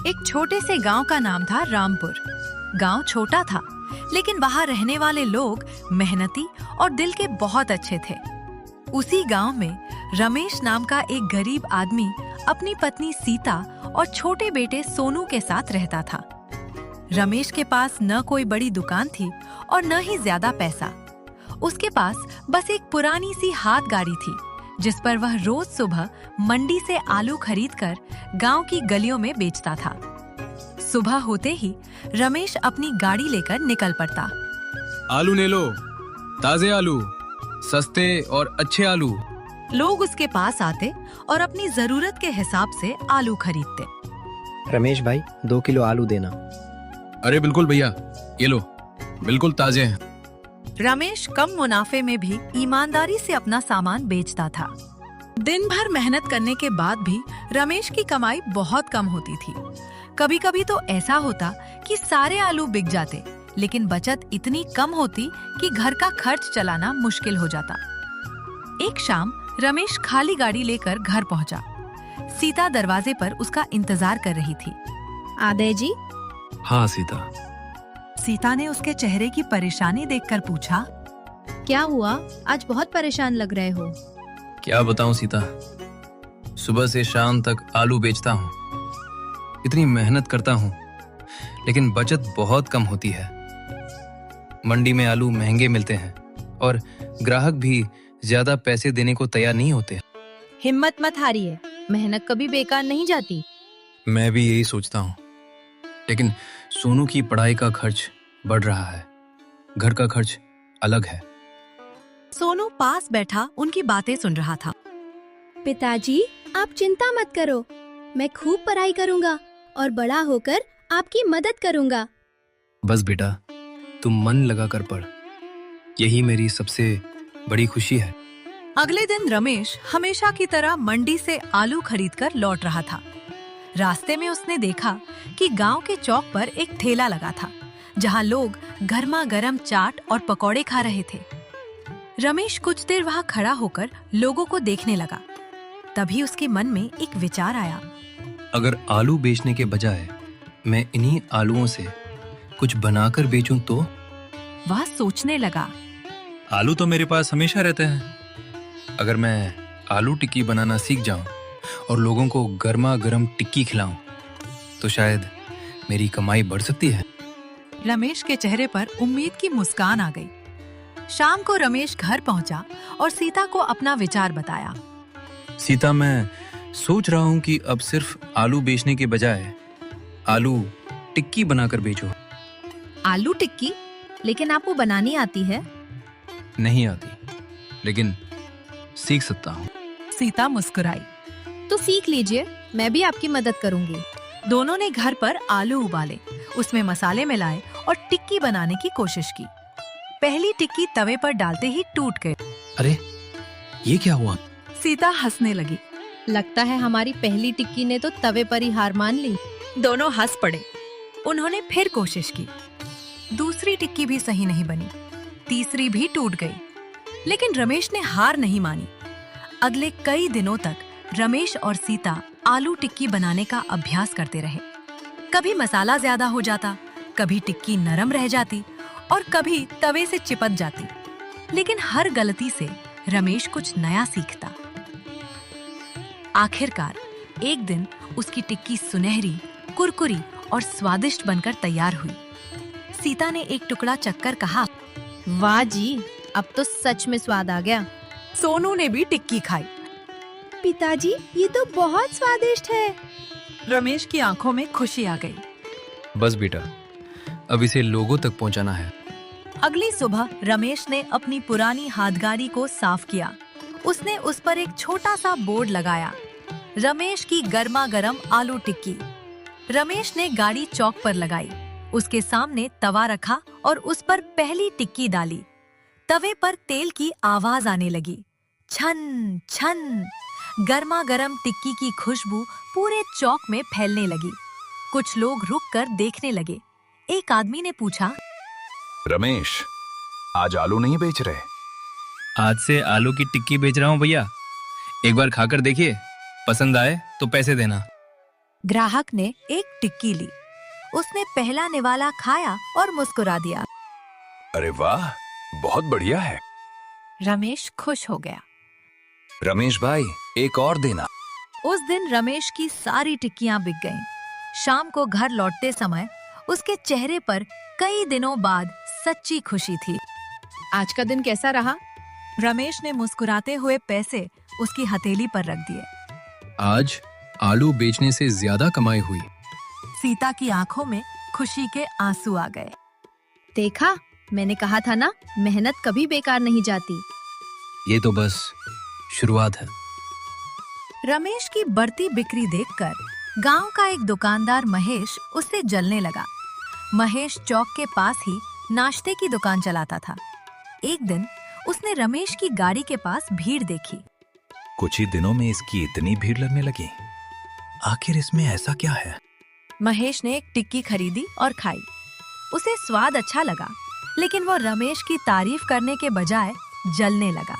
एक छोटे से गांव का नाम था रामपुर। गांव छोटा था, लेकिन वहां रहने वाले लोग मेहनती और दिल के बहुत अच्छे थे। उसी गांव में रमेश नाम का एक गरीब आदमी अपनी पत्नी सीता और छोटे बेटे सोनू के साथ रहता था। रमेश के पास न कोई बड़ी दुकान थी और न ही ज्यादा पैसा। उसके पास बस एक पुरानी सी हाथ गाड़ी थी, जिस पर वह रोज सुबह मंडी से आलू खरीदकर गांव की गलियों में बेचता था। सुबह होते ही रमेश अपनी गाड़ी लेकर निकल पड़ता। आलू ले लो, ताजे आलू, सस्ते और अच्छे आलू। लोग उसके पास आते और अपनी जरूरत के हिसाब से आलू खरीदते। रमेश भाई 2 किलो आलू देना। अरे बिल्कुल भैया, ये लो, बिल्कुल ताजे हैं। रमेश कम मुनाफे में भी ईमानदारी से अपना सामान बेचता था। दिन भर मेहनत करने के बाद भी रमेश की कमाई बहुत कम होती थी। कभी कभी तो ऐसा होता कि सारे आलू बिक जाते, लेकिन बचत इतनी कम होती कि घर का खर्च चलाना मुश्किल हो जाता। एक शाम रमेश खाली गाड़ी लेकर घर पहुंचा। सीता दरवाजे पर उसका इंतजार कर रही थी। आदे जी। हाँ सीता। सीता ने उसके चेहरे की परेशानी देखकर पूछा, क्या हुआ, आज बहुत परेशान लग रहे हो। क्या बताऊं सीता, सुबह से शाम तक आलू बेचता हूँ। इतनी मेहनत करता हूँ, लेकिन बचत बहुत कम होती है। मंडी में आलू महंगे मिलते हैं और ग्राहक भी ज्यादा पैसे देने को तैयार नहीं होते। हिम्मत मत हारिए, मेहनत कभी बेकार नहीं जाती। मैं भी यही सोचता हूँ, लेकिन सोनू की पढ़ाई का खर्च बढ़ रहा है, घर का खर्च अलग है। सोनू पास बैठा उनकी बातें सुन रहा था। पिताजी, आप चिंता मत करो, मैं खूब पढ़ाई करूंगा और बड़ा होकर आपकी मदद करूंगा। बस बेटा, तुम मन लगा कर पढ़, यही मेरी सबसे बड़ी खुशी है। अगले दिन रमेश हमेशा की तरह मंडी से आलू खरीदकर लौट रहा था। रास्ते में उसने देखा कि गांव के चौक पर एक ठेला लगा था, जहां लोग गर्मा गर्म चाट और पकौड़े खा रहे थे। रमेश कुछ देर वहां खड़ा होकर लोगों को देखने लगा। तभी उसके मन में एक विचार आया। अगर आलू बेचने के बजाय मैं इन्हीं आलूओं से कुछ बनाकर बेचूं तो? वह सोचने लगा। आलू तो मेरे पास हमेशा रहते हैं। अगर मैं आलू टिक्की बनाना सीख जाऊं और लोगों को गर्मा गर्म टिक्की खिलाऊं, तो शायद मेरी कमाई बढ़ सकती है। रमेश के चेहरे पर उम्मीद की मुस्कान आ गई। शाम को रमेश घर पहुंचा और सीता को अपना विचार बताया। सीता, मैं सोच रहा हूं कि अब सिर्फ आलू बेचने के बजाय आलू टिक्की बनाकर बेचूं। आलू टिक्की? लेकिन आपको बनानी आती है? नहीं आती, लेकिन सीख सकता हूं। सीता मुस्कुराई। तो सीख लीजिए, मैं भी आपकी मदद करूंगी। दोनों ने घर पर आलू उबाले, उसमें मसाले मिलाए और टिक्की बनाने की कोशिश की। पहली टिक्की तवे पर डालते ही टूट गई। अरे, ये क्या हुआ? सीता हंसने लगी। लगता है हमारी पहली टिक्की ने तो तवे पर ही हार मान ली। दोनों हंस पड़े। उन्होंने फिर कोशिश की। दूसरी टिक्की भी सही नहीं बनी, तीसरी भी टूट गई। लेकिन रमेश ने हार नहीं मानी। अगले कई दिनों तक रमेश और सीता आलू टिक्की बनाने का अभ्यास करते रहे। कभी मसाला ज्यादा हो जाता, कभी टिक्की नरम रह जाती और कभी तवे से चिपक जाती। लेकिन हर गलती से रमेश कुछ नया सीखता। आखिरकार एक दिन उसकी टिक्की सुनहरी, कुरकुरी और स्वादिष्ट बनकर तैयार हुई। सीता ने एक टुकड़ा चखकर कहा, वाह जी, अब तो सच में स्वाद आ गया। सोनू ने भी टिक्की खाई। पिताजी, ये तो बहुत स्वादिष्ट है। रमेश की आंखों में खुशी आ गई। बस बेटा, अब इसे लोगों तक पहुंचाना है। अगली सुबह रमेश ने अपनी पुरानी हाथगाड़ी को साफ किया। उसने उस पर एक छोटा सा बोर्ड लगाया, रमेश की गर्मा गर्म आलू टिक्की। रमेश ने गाड़ी चौक पर लगाई, उसके सामने तवा रखा और उस पर पहली टिक्की डाली। तवे पर तेल की आवाज आने लगी, छन छन। गर्मा गर्म टिक्की की खुशबू पूरे चौक में फैलने लगी। कुछ लोग रुककर देखने लगे। एक आदमी ने पूछा, रमेश, आज आलू नहीं बेच रहे? आज से आलू की टिक्की बेच रहा हूँ भैया, एक बार खाकर देखिए, पसंद आए तो पैसे देना। ग्राहक ने एक टिक्की ली। उसने पहला निवाला खाया और मुस्कुरा दिया। अरे वाह, बहुत बढ़िया है। रमेश खुश हो गया। रमेश भाई, एक और देना। उस दिन रमेश की सारी टिक्कियां बिक गईं। शाम को घर लौटते समय उसके चेहरे पर कई दिनों बाद सच्ची खुशी थी। आज का दिन कैसा रहा? रमेश ने मुस्कुराते हुए पैसे उसकी हथेली पर रख दिए। आज आलू बेचने से ज्यादा कमाई हुई। सीता की आंखों में खुशी के आंसू आ गए। देखा, मैंने कहा था ना, मेहनत कभी बेकार नहीं जाती। ये तो बस शुरुआत है। रमेश की बढ़ती बिक्री देखकर गांव का एक दुकानदार महेश उससे जलने लगा। महेश चौक के पास ही नाश्ते की दुकान चलाता था। एक दिन उसने रमेश की गाड़ी के पास भीड़ देखी। कुछ ही दिनों में इसकी इतनी भीड़ लगने लगी। आखिर इसमें ऐसा क्या है? महेश ने एक टिक्की खरीदी और खाई। उसे स्वाद अच्छा लगा, लेकिन वो रमेश की तारीफ करने के बजाय जलने लगा।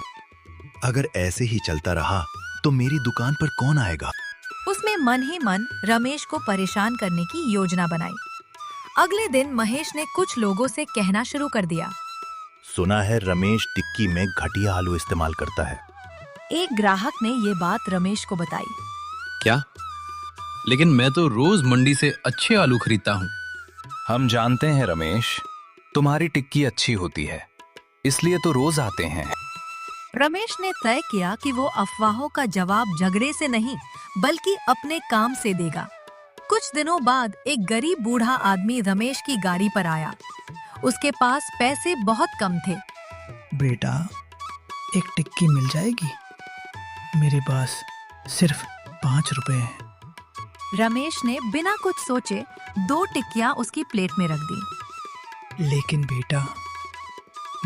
अगर ऐसे ही चलता रहा तो मेरी दुकान पर कौन आएगा? उसने मन ही मन रमेश को परेशान करने की योजना बनाई। अगले दिन महेश ने कुछ लोगों से कहना शुरू कर दिया। सुना है रमेश टिक्की में घटिया आलू इस्तेमाल करता है। एक ग्राहक ने ये बात रमेश को बताई। क्या? लेकिन मैं तो रोज मंडी से अच्छे आलू खरीदता हूँ। हम जानते हैं रमेश, तुम्हारी टिक्की अच्छी होती है, इसलिए तो रोज आते हैं। रमेश ने तय किया कि वो अफवाहों का जवाब झगड़े से नहीं, बल्कि अपने काम से देगा। कुछ दिनों बाद एक गरीब बूढ़ा आदमी रमेश की गाड़ी पर आया। उसके पास पैसे बहुत कम थे। बेटा, एक टिक्की मिल जाएगी? मेरे पास सिर्फ 5 रुपए हैं। रमेश ने बिना कुछ सोचे 2 टिक्कियां उसकी प्लेट में रख दी। लेकिन बेटा,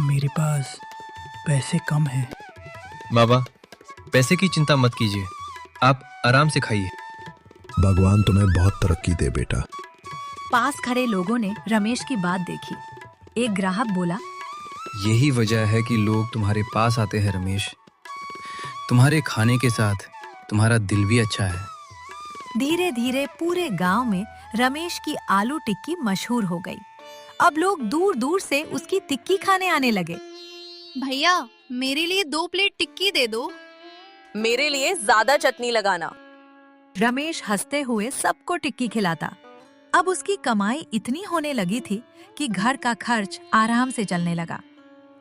मेरे पास पैसे कम हैं। बाबा, पैसे की चिंता मत कीजिए, आप आराम से खाइए। भगवान तुम्हें बहुत तरक्की दे बेटा। पास खड़े लोगों ने रमेश की बात देखी। एक ग्राहक बोला, यही वजह है कि लोग तुम्हारे पास आते हैं रमेश। तुम्हारे खाने के साथ तुम्हारा दिल भी अच्छा है। धीरे धीरे पूरे गांव में रमेश की आलू टिक्की मशहूर हो गई। अब लोग दूर दूर से उसकी टिक्की खाने आने लगे। भैया, मेरे लिए 2 प्लेट टिक्की दे दो। मेरे लिए ज्यादा चटनी लगाना। रमेश हंसते हुए सबको टिक्की खिलाता। अब उसकी कमाई इतनी होने लगी थी कि घर का खर्च आराम से चलने लगा।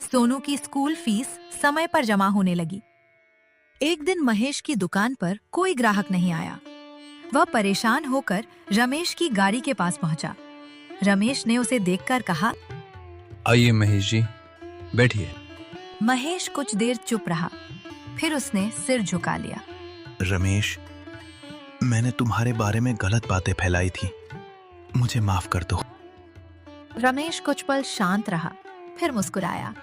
सोनू की स्कूल फीस समय पर जमा होने लगी। एक दिन महेश की दुकान पर कोई ग्राहक नहीं आया। वह परेशान होकर रमेश की गाड़ी के पास पहुंचा। रमेश ने उसे देखकर कहा, आइए महेश जी, बैठिए। महेश कुछ देर चुप रहा, फिर उसने सिर झुका लिया। रमेश, मैंने तुम्हारे बारे में गलत बातें फैलाई थी, मुझे माफ कर दो। रमेश कुछ पल शांत रहा, फिर मुस्कुराया।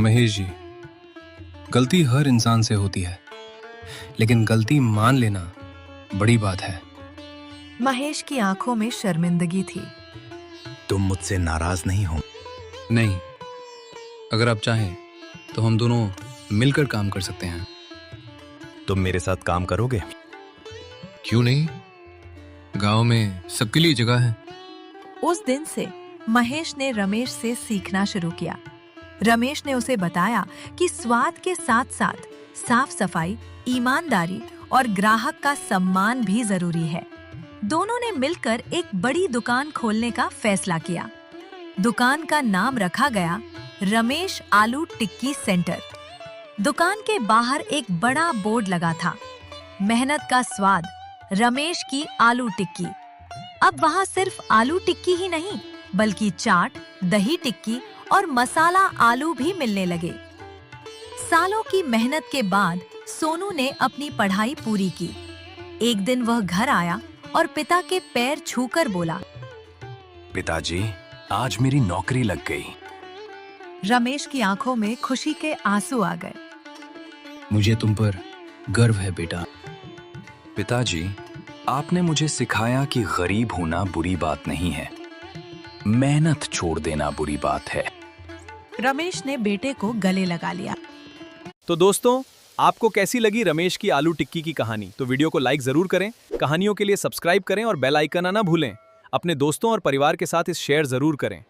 महेश जी, गलती हर इंसान से होती है, लेकिन गलती मान लेना बड़ी बात है। महेश की आंखों में शर्मिंदगी थी। तुम मुझसे नाराज नहीं हो? नहीं, अगर आप चाहें तो हम दोनों मिलकर काम कर सकते हैं। तुम मेरे साथ काम करोगे? क्यों नहीं? गांव में सबके लिए जगह है। उस दिन से महेश ने रमेश से सीखना शुरू किया। रमेश ने उसे बताया कि स्वाद के साथ साथ साफ सफाई, ईमानदारी और ग्राहक का सम्मान भी जरूरी है। दोनों ने मिलकर एक बड़ी दुकान खोलने का फैसला किया। दुकान का नाम रखा गया रमेश आलू टिक्की सेंटर। दुकान के बाहर एक बड़ा बोर्ड लगा था, मेहनत का स्वाद, रमेश की आलू टिक्की। अब वहाँ सिर्फ आलू टिक्की ही नहीं, बल्कि चाट, दही टिक्की और मसाला आलू भी मिलने लगे। सालों की मेहनत के बाद सोनू ने अपनी पढ़ाई पूरी की। एक दिन वह घर आया और पिता के पैर छूकर बोला, पिताजी, आज मेरी नौकरी लग गई। रमेश की आंखों में खुशी के आंसू आ गए। मुझे तुम पर गर्व है बेटा। पिताजी, आपने मुझे सिखाया कि गरीब होना बुरी बात नहीं है, मेहनत छोड़ देना बुरी बात है। रमेश ने बेटे को गले लगा लिया। तो दोस्तों, आपको कैसी लगी रमेश की आलू टिक्की की कहानी? तो वीडियो को लाइक जरूर करें कहानियों के लिए सब्सक्राइब करें और बेल आइकन आना भूलें। अपने दोस्तों और परिवार के साथ इस शेयर जरूर करें।